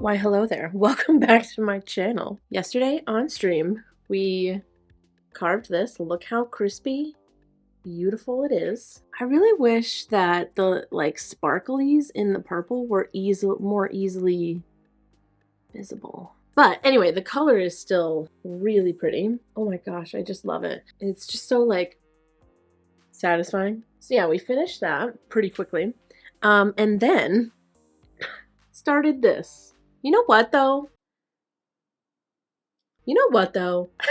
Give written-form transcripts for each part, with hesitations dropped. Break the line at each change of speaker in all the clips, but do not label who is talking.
Why hello there, welcome back to my channel. Yesterday on stream we carved this. Look how crispy, beautiful it is. I really wish that the like sparklies in the purple were more easily visible. But anyway, the color is still really pretty. Oh my gosh, I just love it. It's just so like satisfying. So yeah, we finished that pretty quickly. And then started this. You know what though?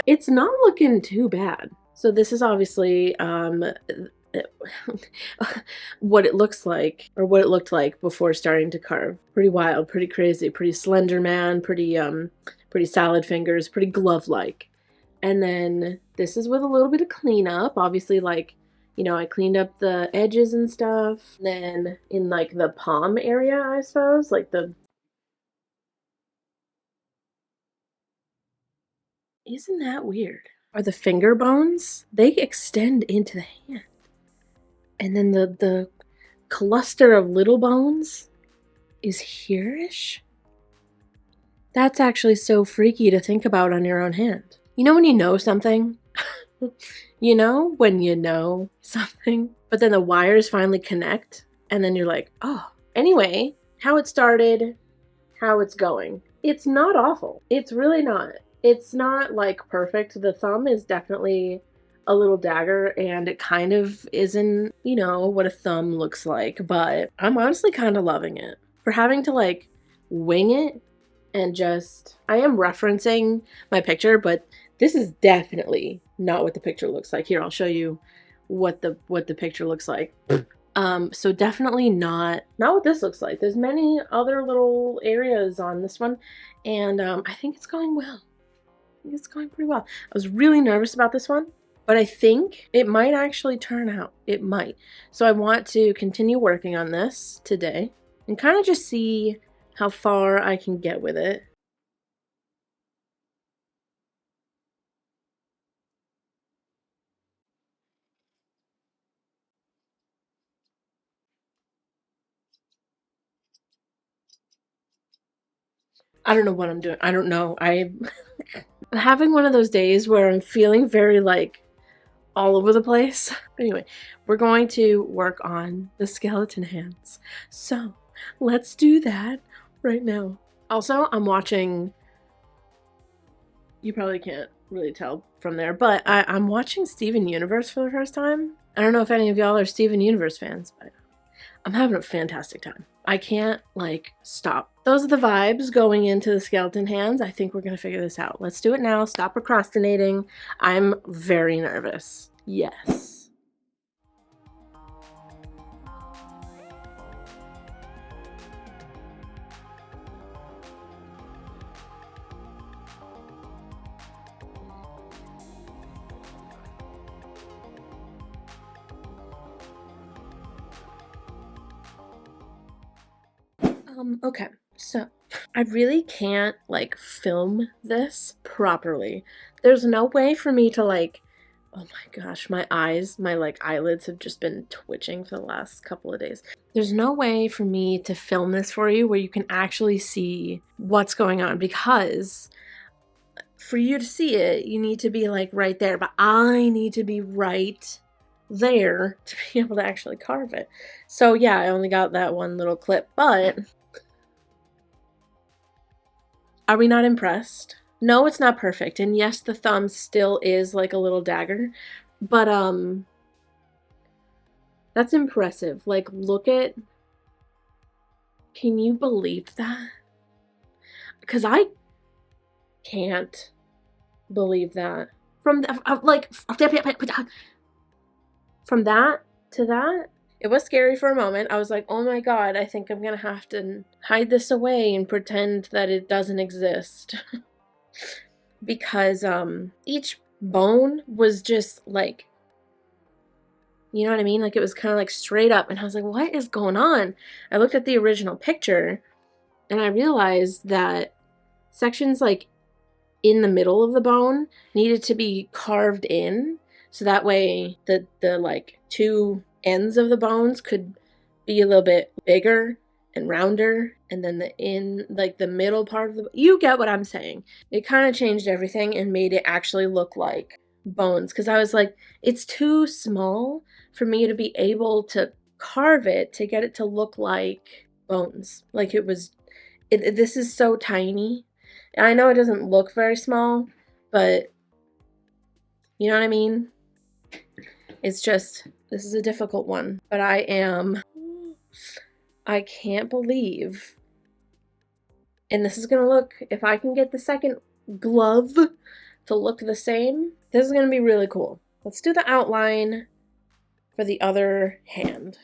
It's not looking too bad. So this is obviously what it looks like, or what it looked like before starting to carve. Pretty wild, pretty crazy, pretty slender man, pretty salad fingers, pretty glove-like. And then this is with a little bit of cleanup. Obviously, like, you know, I cleaned up the edges and stuff. Then in like the palm area, I suppose, like the... Isn't that weird? Are the finger bones? They extend into the hand. And then the cluster of little bones is here-ish? That's actually so freaky to think about on your own hand. You know when you know something? You know when you know something? But then the wires finally connect, and then you're like, oh. Anyway, how it started, how it's going. It's not awful. It's really not. It's not like perfect. The thumb is definitely a little dagger, and it kind of isn't, you know, what a thumb looks like, but I'm honestly kind of loving it. For having to like wing it and just... I am referencing my picture, but this is definitely not what the picture looks like. Here, I'll show you what the picture looks like. So definitely not what this looks like. There's many other little areas on this one, and I think it's going well. I think it's going pretty well. I was really nervous about this one, but I think it might actually turn out. It might. So I want to continue working on this today and kind of just see how far I can get with it. I don't know what I'm doing. I don't know. I'm having one of those days where I'm feeling very like all over the place. Anyway, we're going to work on the skeleton hands. So let's do that right now. Also, I'm watching... You probably can't really tell from there, but I'm watching Steven Universe for the first time. I don't know if any of y'all are Steven Universe fans, but I'm having a fantastic time. I can't, like, stop. Those are the vibes going into the skeleton hands. I think we're gonna figure this out. Let's do it now. Stop procrastinating. I'm very nervous. Yes. Okay, so I really can't like film this properly. There's no way for me to like... Oh my gosh, my eyes, my like eyelids have just been twitching for the last couple of days. There's no way for me to film this for you where you can actually see what's going on, because for you to see it, you need to be like right there, but I need to be right there to be able to actually carve it. So yeah, I only got that one little clip, but are we not impressed? No, it's not perfect. And yes, the thumb still is like a little dagger, but that's impressive. Like, look at... Can you believe that? Because I can't believe that. From like from that to that, it was scary for a moment. I was like, oh my god, I think I'm gonna have to hide this away and pretend that it doesn't exist. Because each bone was just like, you know what I mean? Like, it was kind of like straight up, and I was like, what is going on? I looked at the original picture and I realized that sections like in the middle of the bone needed to be carved in, so that way the like two ends of the bones could be a little bit bigger and rounder, and then the middle part of you get what I'm saying. It kind of changed everything and made it actually look like bones, because I was like, it's too small for me to be able to carve it to get it to look like bones. Like this is so tiny. And I know it doesn't look very small, but you know what I mean? It's just, this is a difficult one, but I can't believe, and this is gonna look, if I can get the second glove to look the same, this is gonna be really cool. Let's do the outline for the other hand.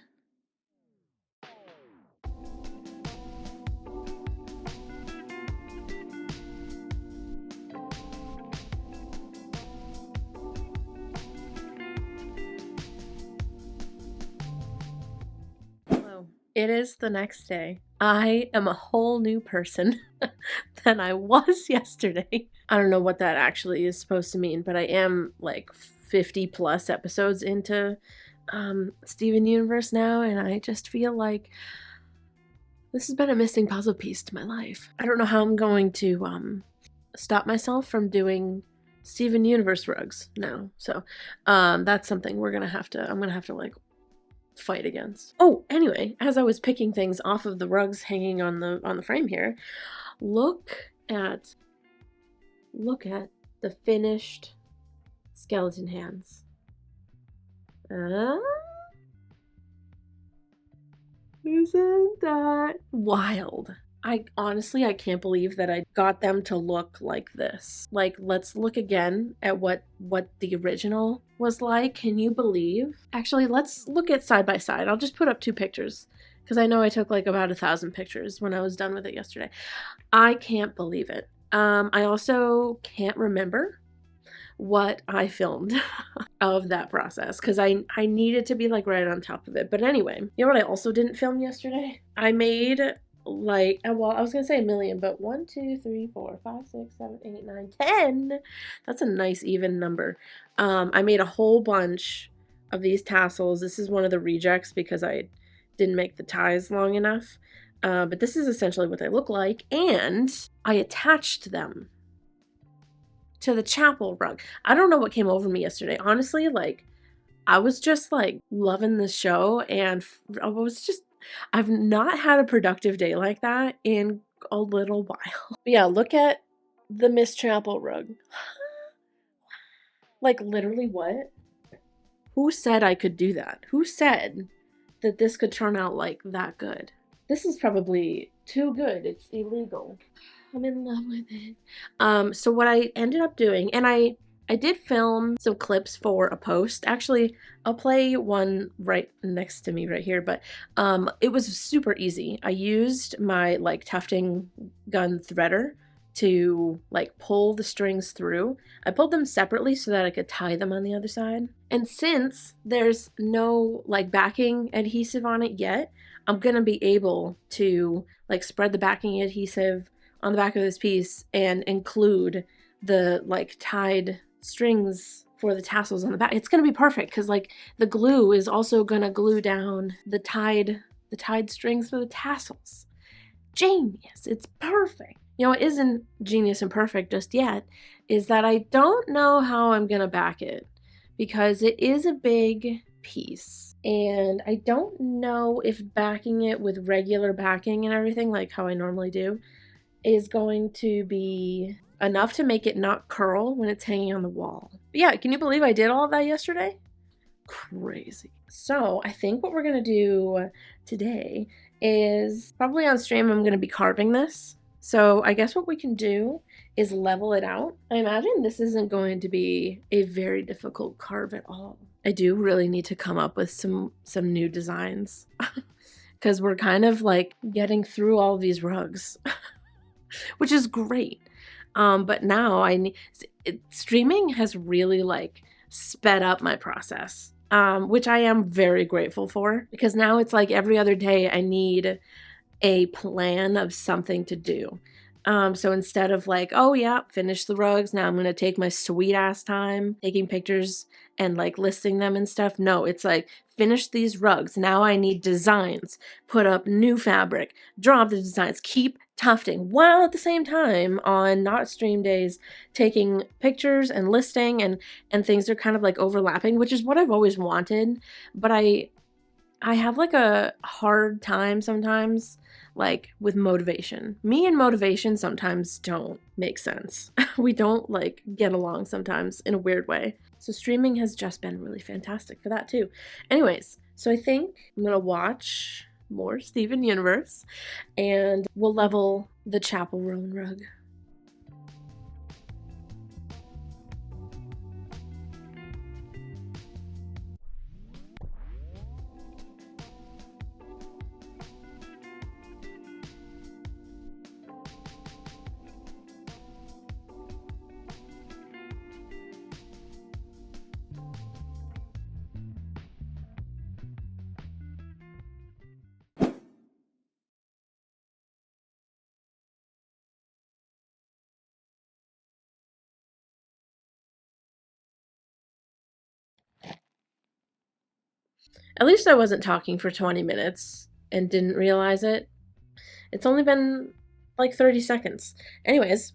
Hello. It is the next day. I am a whole new person than I was yesterday. I don't know what that actually is supposed to mean, but I am like 50 plus episodes into Steven Universe now, and I just feel like this has been a missing puzzle piece to my life. I don't know how I'm going to stop myself from doing Steven Universe rugs now. So that's something I'm gonna have to like fight against. Oh, anyway, as I was picking things off of the rugs hanging on the frame here, look at the finished skeleton hands. Isn't that wild? I can't believe that I got them to look like this. Like, let's look again at what the original was like. Can you believe? Actually, let's look at side by side. I'll just put up 2 pictures because I know I took like about 1,000 pictures when I was done with it yesterday. I can't believe it. I also can't remember what I filmed of that process because I needed to be like right on top of it. But anyway, you know what I also didn't film yesterday? I made like, well, I was gonna say a million, but 1, 2, 3, 4, 5, 6, 7, 8, 9, 10. That's a nice even number. I made a whole bunch of these tassels. This is one of the rejects because I didn't make the ties long enough. But this is essentially what they look like, and I attached them to the Chappell rug. I don't know what came over me yesterday. Honestly, like, I was just like loving the show, and I've not had a productive day like that in a little while. But yeah, look at the Miss Chappell rug. Like, literally, what? Who said I could do that? Who said that this could turn out like that good? This is probably too good. It's illegal. I'm in love with it. So what I ended up doing, and I did film some clips for a post. Actually, I'll play one right next to me right here, but it was super easy. I used my like tufting gun threader to like pull the strings through. I pulled them separately so that I could tie them on the other side. And since there's no like backing adhesive on it yet, I'm gonna be able to like spread the backing adhesive on the back of this piece and include the like tied strings for the tassels on the back. It's gonna be perfect because like the glue is also gonna glue down the tied strings for the tassels. Genius. It's perfect. You know, what isn't genius and perfect just yet is that I don't know how I'm gonna back it because it is a big piece, and I don't know if backing it with regular backing and everything like how I normally do is going to be enough to make it not curl when it's hanging on the wall. But yeah, can you believe I did all of that yesterday? Crazy. So I think what we're gonna do today is probably on stream I'm gonna be carving this. So I guess what we can do is level it out. I imagine this isn't going to be a very difficult carve at all. I do really need to come up with some new designs because we're kind of like getting through all these rugs. Which is great. But now streaming has really like sped up my process, which I am very grateful for, because now it's like every other day I need a plan of something to do. So instead of like, oh yeah, finish the rugs, now I'm gonna take my sweet ass time taking pictures and like listing them and stuff. No, it's like, finish these rugs. Now I need designs. Put up new fabric. Draw the designs. Keep tufting, while at the same time on not stream days taking pictures and listing, and things are kind of like overlapping, which is what I've always wanted. But I have like a hard time sometimes, like with motivation. Me and motivation sometimes don't make sense. We don't like get along sometimes in a weird way. So streaming has just been really fantastic for that too. Anyways, so I think I'm gonna watch more Steven Universe and we'll level the Chappell Roan rug. At least I wasn't talking for 20 minutes and didn't realize it. It's only been like 30 seconds. Anyways,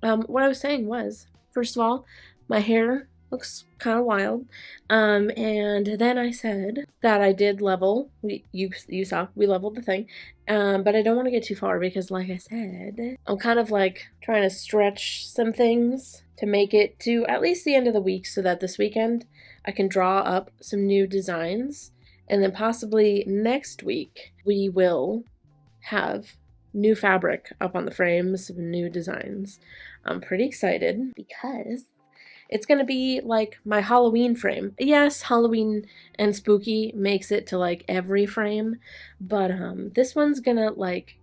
what I was saying was, first of all, my hair looks kind of wild. And then I said that I did level. You saw we leveled the thing. But I don't want to get too far because, like I said, I'm kind of like trying to stretch some things to make it to at least the end of the week so that this weekend I can draw up some new designs. And then possibly next week we will have new fabric up on the frames, new designs. I'm pretty excited because it's gonna be like my Halloween frame. Yes, Halloween and spooky makes it to like every frame, but this one's gonna like,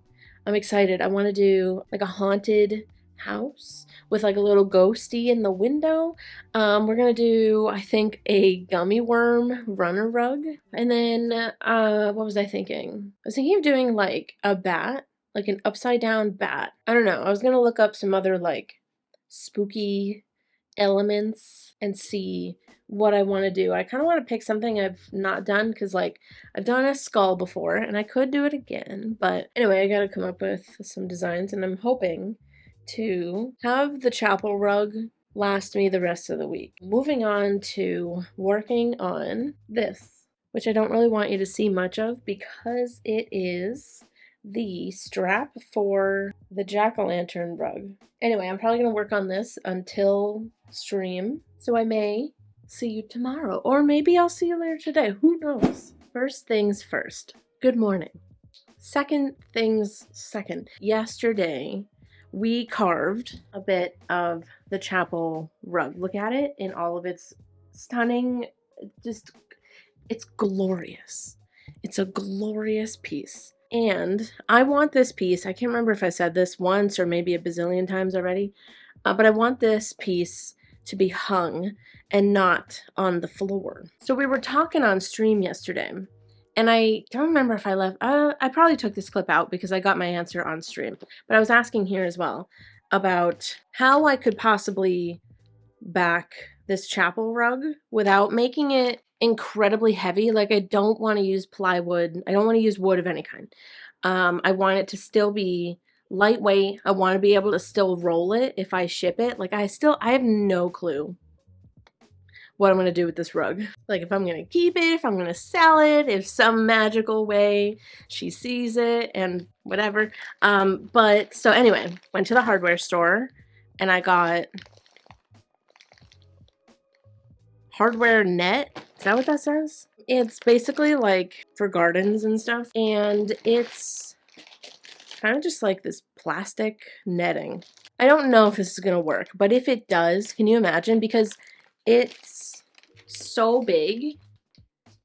I'm excited. I want to do like a haunted house with like a little ghosty in the window. We're gonna do, I think, a gummy worm runner rug, and then what was I thinking? I was thinking of doing like a bat, like an upside down bat. I don't know. I was gonna look up some other like spooky elements and see what I want to do. I kind of want to pick something I've not done because like I've done a skull before and I could do it again, but anyway, I got to come up with some designs and I'm hoping to have the Chappell rug last me the rest of the week. Moving on to working on this, which I don't really want you to see much of because it is the strap for the jack-o'-lantern rug. Anyway, I'm probably going to work on this until stream, so I may see you tomorrow, or maybe I'll see you later today. Who knows? First things first. Good morning. Second things second. Yesterday, we carved a bit of the Chappell rug. Look at it in all of its stunning, just, it's glorious. It's a glorious piece. And I want this piece, I can't remember if I said this once or maybe a bazillion times already, but I want this piece to be hung and not on the floor. So we were talking on stream yesterday, and I don't remember if I left, I probably took this clip out because I got my answer on stream, but I was asking here as well about how I could possibly back this Chappell rug without making it incredibly heavy. Like, I don't want to use plywood. I don't want to use wood of any kind. I want it to still be lightweight. I want to be able to still roll it if I ship it. Like, I have no clue what I'm going to do with this rug. Like, if I'm going to keep it, if I'm going to sell it, if some magical way she sees it and whatever. But so anyway, went to the hardware store and I got hardware net. Is that what that says? It's basically like for gardens and stuff. And it's kind of just like this plastic netting. I don't know if this is going to work, but if it does, can you imagine? Because it's so big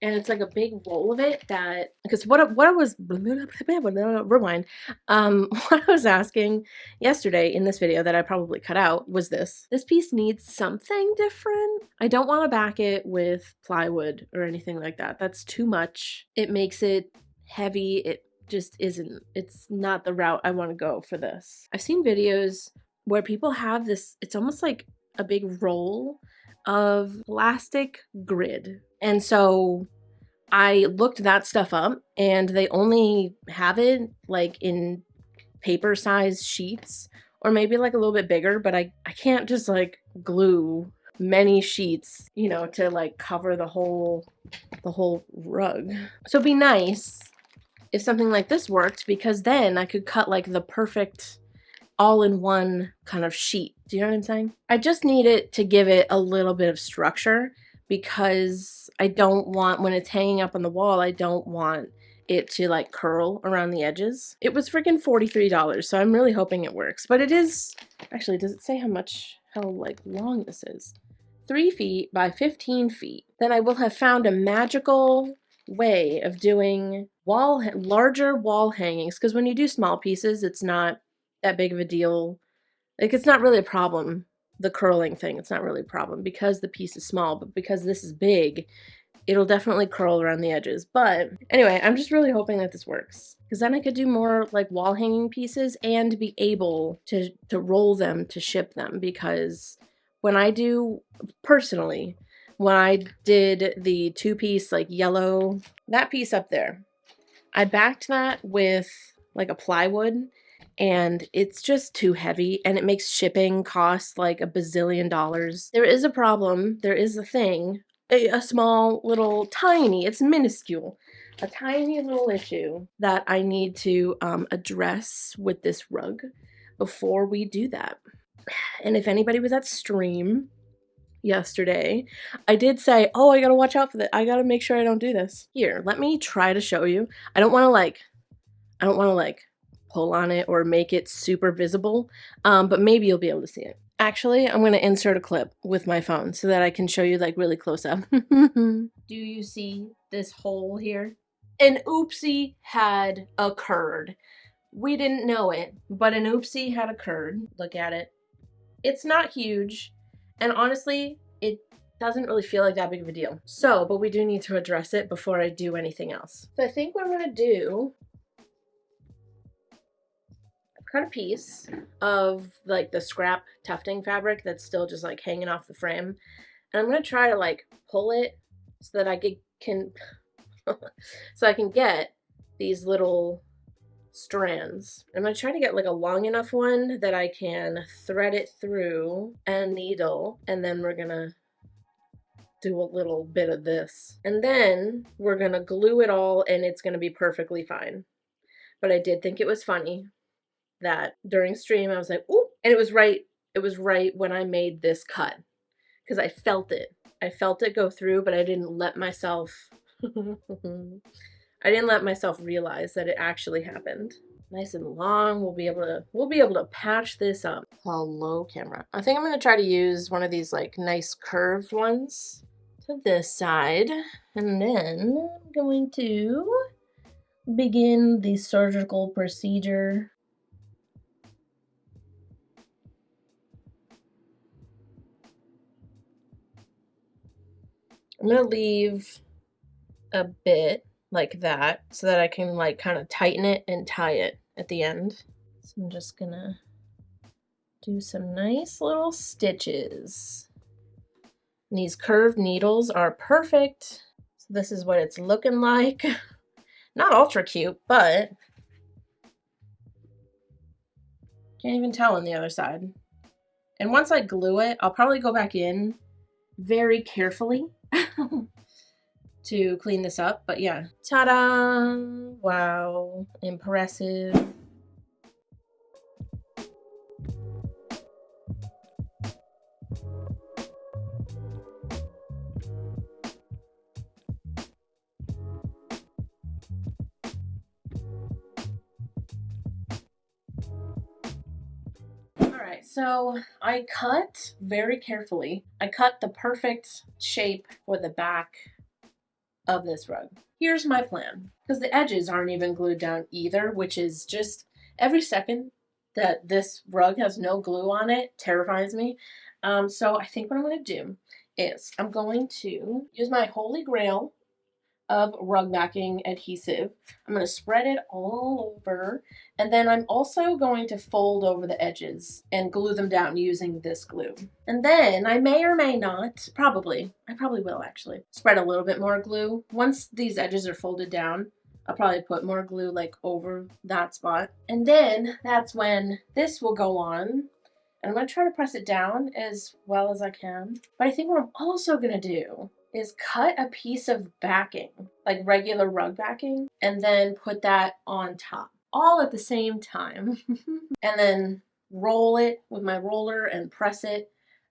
and it's like a big roll of it that, because what I was, rewind, what I was asking yesterday in this video that I probably cut out was this piece needs something different. I don't want to back it with plywood or anything like that. That's too much. It makes it heavy. It just isn't, it's not the route I want to go for this. I've seen videos where people have this, it's almost like a big roll of plastic grid. And so I looked that stuff up, and they only have it like in paper size sheets, or maybe like a little bit bigger, but I can't just like glue many sheets, you know, to like cover the whole rug. So it'd be nice if something like this worked, because then I could cut like the perfect all-in-one kind of sheet. Do you know what I'm saying? I just need it to give it a little bit of structure, because I don't want, when it's hanging up on the wall, I don't want it to like curl around the edges. It was freaking $43, so I'm really hoping it works. But it is, actually, does it say how like long this is? 3 feet by 15 feet. Then I will have found a magical way of doing larger wall hangings, because when you do small pieces, it's not that big of a deal. Like, it's not really a problem. The curling thing, it's not really a problem because the piece is small, but because this is big, it'll definitely curl around the edges. But anyway, I'm just really hoping that this works, because then I could do more like wall hanging pieces and be able to roll them to ship them. Because when I do, personally, when I did the 2-piece like yellow, that piece up there, I backed that with like a plywood, and it's just too heavy, and it makes shipping cost like $1 bazillion. There is a problem, there is a thing, a small little tiny, it's minuscule, a tiny little issue that I need to address with this rug before we do that. And if anybody was at stream yesterday, I did say, oh, I gotta watch out for that. I gotta make sure I don't do this. Here, let me try to show you. I don't want to like pull on it or make it super visible, but maybe you'll be able to see it. Actually, I'm gonna insert a clip with my phone so that I can show you like really close up. Do you see this hole here? An oopsie had occurred. We didn't know it, but an oopsie had occurred. Look at it. It's not huge, and honestly, it doesn't really feel like that big of a deal. So, but we do need to address it before I do anything else. So I think what I'm gonna do, I've cut a piece of like the scrap tufting fabric that's still just like hanging off the frame, and I'm gonna try to like pull it so that I can so I can get these little strands. I'm gonna try to get like a long enough one that I can thread it through a needle, and then we're gonna do a little bit of this, and then we're gonna glue it all, and it's gonna be perfectly fine. But I did think it was funny that during stream I was like, ooh, and it was right when I made this cut, because I felt it go through, but I didn't let myself realize that it actually happened. Nice and long. We'll be able to patch this up. Hello, camera. I think I'm gonna try to use one of these like nice curved ones to this side, and then I'm going to begin the surgical procedure. I'm gonna leave a bit like that so that I can like kind of tighten it and tie it at the end. So I'm just gonna do some nice little stitches. And these curved needles are perfect. So this is what it's looking like. Not ultra cute, but can't even tell on the other side. And once I glue it, I'll probably go back in very carefully to clean this up. But yeah, ta-da! Wow, impressive. Alright, so I cut very carefully. I cut the perfect shape for the back of this rug. Here's my plan, because the edges aren't even glued down either, which is just every second that this rug has no glue on it terrifies me. So I think what I'm going to do is I'm going to use my holy grail of rug backing adhesive. I'm going to spread it all over, and then I'm also going to fold over the edges and glue them down using this glue. And then I may or may not, I probably will actually, spread a little bit more glue. Once these edges are folded down, I'll probably put more glue like over that spot. And then that's when this will go on. And I'm going to try to press it down as well as I can. But I think what I'm also going to do is cut a piece of backing, like regular rug backing, and then put that on top, all at the same time. And then roll it with my roller and press it,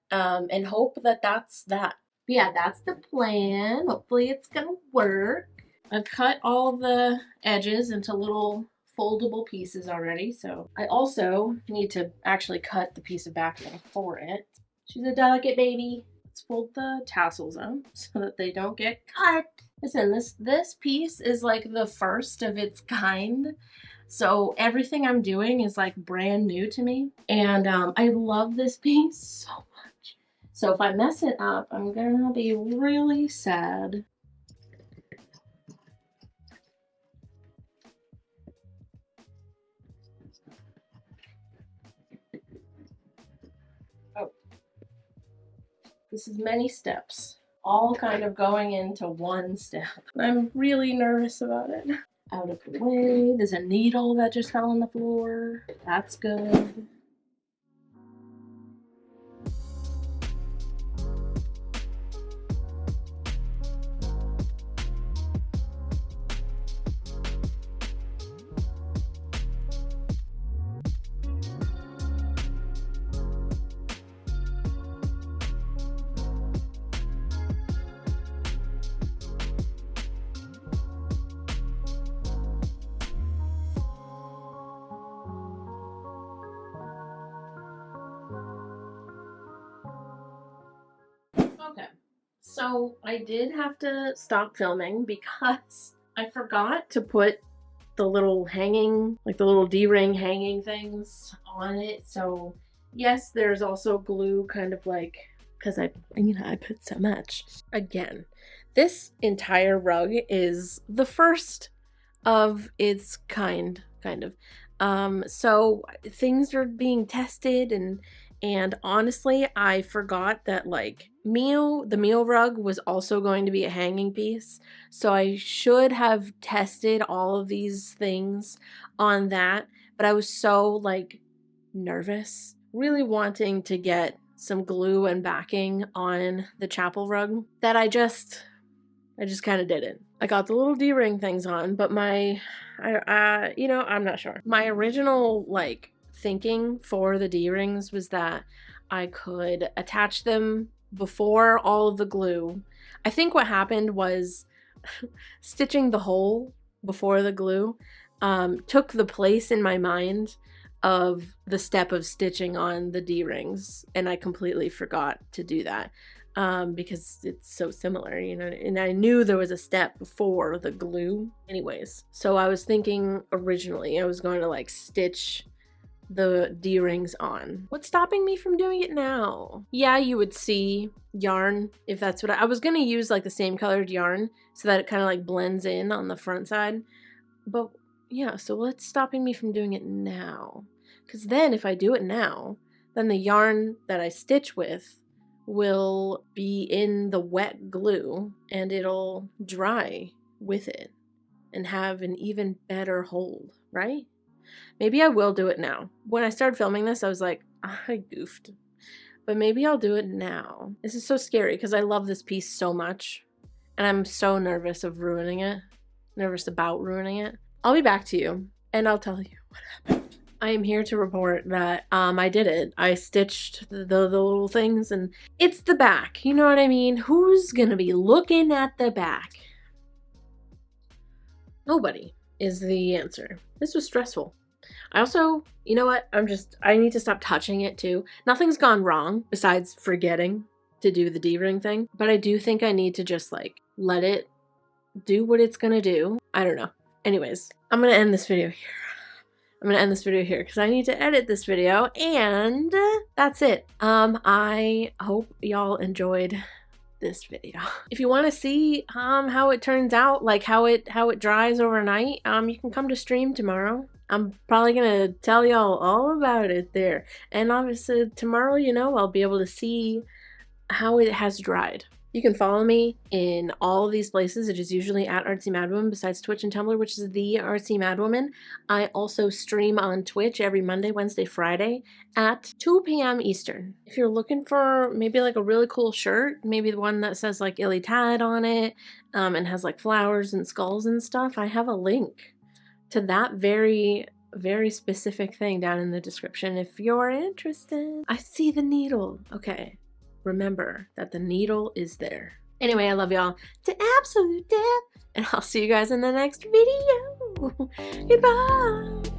and hope that that's that. But yeah, that's the plan. Hopefully it's gonna work. I've cut all the edges into little foldable pieces already, so I also need to actually cut the piece of backing for it. She's a delicate baby. Let's fold the tassels up so that they don't get cut. Listen, this piece is like the first of its kind, so everything I'm doing is like brand new to me, and I love this piece so much. So if I mess it up, I'm gonna be really sad. This is many steps, all kind of going into one step. I'm really nervous about it. Out of the way. There's a needle that just fell on the floor. That's good. Okay, so I did have to stop filming because I forgot to put the little hanging, like the little D-ring hanging things on it. So yes, there's also glue kind of like, because I put so much. Again, this entire rug is the first of its kind of. So things are being tested, and honestly, I forgot that like the meal rug was also going to be a hanging piece. So I should have tested all of these things on that, but I was so like nervous, really wanting to get some glue and backing on the Chappell rug that I just kind of didn't. I got the little D-ring things on, but I'm not sure. My original like thinking for the D-rings was that I could attach them before all of the glue. I think what happened was stitching the hole before the glue took the place in my mind of the step of stitching on the D-rings, and I completely forgot to do that. Because it's so similar, you know, and I knew there was a step before the glue anyways. So I was thinking originally I was going to like stitch the D-rings on. What's stopping me from doing it now? Yeah, you would see yarn if that's what I was going to use, like the same colored yarn so that it kind of like blends in on the front side. But yeah, so what's stopping me from doing it now? Because then if I do it now, then the yarn that I stitch with will be in the wet glue and it'll dry with it and have an even better hold, right? Maybe I will do it now. When I started filming this, I was like, I goofed. But maybe I'll do it now. This is so scary because I love this piece so much and I'm so nervous of ruining it. Nervous about ruining it. I'll be back to you and I'll tell you what happened. I am here to report that I did it. I stitched the little things and it's the back. You know what I mean? Who's gonna be looking at the back? Nobody is the answer. This was stressful. I also, you know what? I need to stop touching it too. Nothing's gone wrong besides forgetting to do the D-ring thing. But I do think I need to just like let it do what it's gonna do. I don't know. Anyways, I'm gonna end this video here. Because I need to edit this video, and that's it. I hope y'all enjoyed this video. If you want to see how it turns out, like how it dries overnight, you can come to stream tomorrow. I'm probably gonna tell y'all all about it there. And obviously tomorrow, you know, I'll be able to see how it has dried. You can follow me in all of these places. It is usually at Artsymadwoman, besides Twitch and Tumblr, which is the Artsymadwoman. I also stream on Twitch every Monday, Wednesday, Friday at 2 p.m. Eastern. If you're looking for maybe like a really cool shirt, maybe the one that says like Illy Tad on it, and has like flowers and skulls and stuff, I have a link to that very specific thing down in the description if you're interested. I see the needle. Okay. Remember that the needle is there. Anyway, I love y'all to absolute death, and I'll see you guys in the next video. Goodbye.